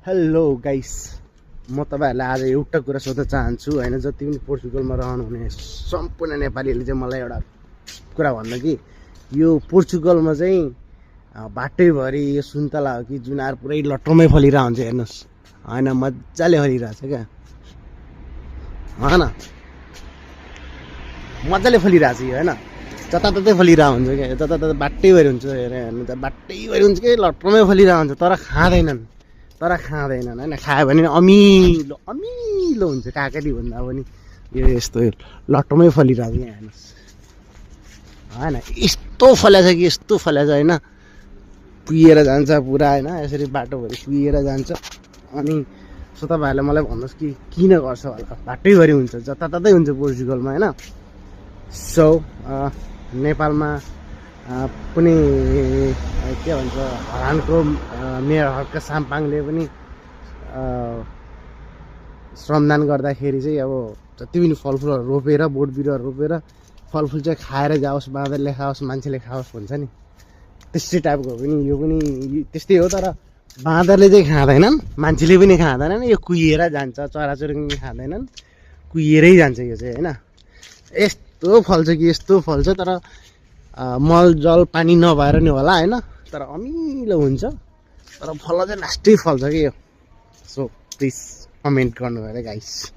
Hello guys, म तपाईहरुलाई आज एउटा कुरा सोध्न चाहन्छु हैन। जति पनि पोर्चुगलमा रहनुहुने सम्पूर्ण नेपालीले चाहिँ मलाई एउटा कुरा भन्नु कि यो पोर्चुगलमा चाहिँ बाटैभरि यो सुन्तला हो कि जुनार पुरै लट्टमै फलिरा हुन्छ। हेर्नुस् हैन, मज्जाले फलिरहेछ क्या, हैन मज्जाले फलिरहेछ यो हैन। जताततै फलिरा हुन्छ क्या, जताततै बाटैभरि हुन्छ। हेर्नु त बाटैभरि हुन्छ कि लट्टमै फलिरा हुन्छ, तर खाँदैनन् हैन। खायो भने अमिलो अमिलो हुन्छ, काकडी भन्दा पनि यो यस्तो लट्टमै फलिरहेको यहाँ हेर्नुहोस् हैन। यस्तो फलेछ कि यस्तो फलेछ हैन, कुहिएर जान्छ पुरा हैन। यसरी बाटोभरि कुहिएर जान्छ। अनि सो तपाईहरुले मलाई भन्नुहोस् कि किन गर्छ होला? बाटैभरि हुन्छ, जताततै हुन्छ पोर्चुगलमा हैन। सो नेपालमा पनि के भन्छ, हरानको मेयर हर्क साम्पाङले पनि श्रमदान गर्दाखेरि चाहिँ अब जति पनि फलफुलहरू रोपेर, बोट बिरुवा रोपेर फलफुल चाहिँ खाएर जाओस्, बाँदरले खाओस्, मान्छेले खाओस् भन्छ नि, त्यस्तै टाइपको पनि यो पनि त्यस्तै हो। तर बाँदरले चाहिँ खाँदैनन्, मान्छेले पनि खाँदैनन्, यो कुहिएर जान्छ। चराचुरुङ्गी खाँदैनन्, कुहिएरै जान्छ यो चाहिँ हैन। यस्तो फल्छ कि यस्तो फल्छ, तर मलजल पानी नभएर नि होला हैन, तर अमिलो हुन्छ। तर फल चाहिँ लास्टै फल्छ कि यो। सो प्लिज कमेन्ट गर्नु होला गाइस।